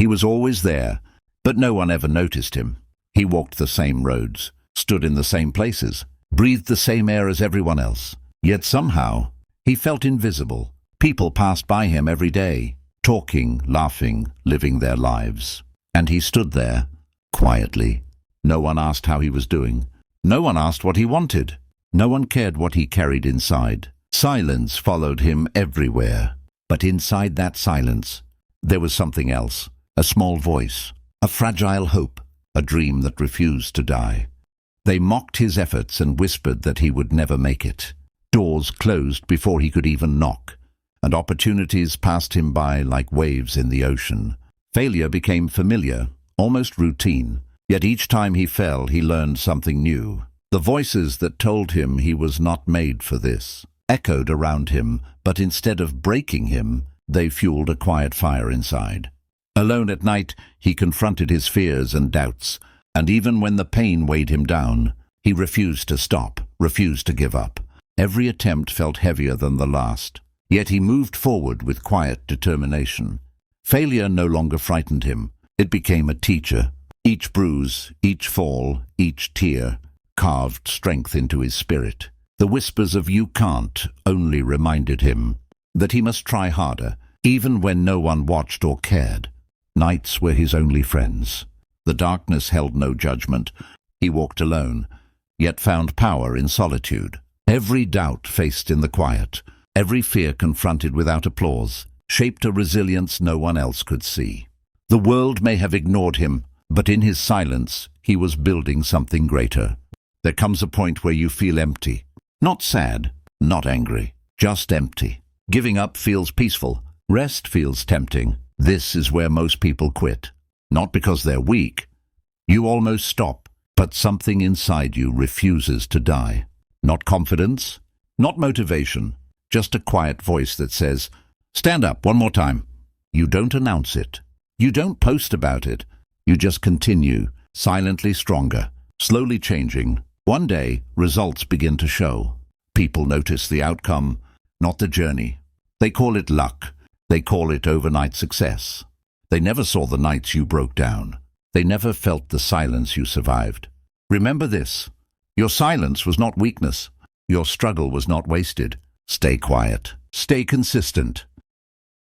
He was always there, but no one ever noticed him. He walked the same roads, stood in the same places, breathed the same air as everyone else. Yet somehow, he felt invisible. People passed by him every day, talking, laughing, living their lives. And he stood there, quietly. No one asked how he was doing. No one asked what he wanted. No one cared what he carried inside. Silence followed him everywhere. But inside that silence, there was something else. A small voice, a fragile hope, a dream that refused to die. They mocked his efforts and whispered that he would never make it. Doors closed before he could even knock, and opportunities passed him by like waves in the ocean. Failure became familiar, almost routine, yet each time he fell, he learned something new. The voices that told him he was not made for this echoed around him, but instead of breaking him, they fueled a quiet fire inside. Alone at night, he confronted his fears and doubts, and even when the pain weighed him down, he refused to stop, refused to give up. Every attempt felt heavier than the last, yet he moved forward with quiet determination. Failure no longer frightened him. It became a teacher. Each bruise, each fall, each tear carved strength into his spirit. The whispers of "you can't" only reminded him that he must try harder, even when no one watched or cared. Nights were his only friends. The darkness held no judgment. He walked alone, yet found power in solitude. Every doubt faced in the quiet, every fear confronted without applause, shaped a resilience no one else could see. The world may have ignored him, but in his silence, he was building something greater. There comes a point where you feel empty. Not sad, not angry, just empty. Giving up feels peaceful. Rest feels tempting. This is where most people quit. Not because they're weak. You almost stop, but something inside you refuses to die. Not confidence, not motivation, just a quiet voice that says, "Stand up one more time." You don't announce it. You don't post about it. You just continue, silently stronger, slowly changing. One day, results begin to show. People notice the outcome, not the journey. They call it luck. They call it overnight success. They never saw the nights you broke down. They never felt the silence you survived. Remember this. Your silence was not weakness. Your struggle was not wasted. Stay quiet. Stay consistent.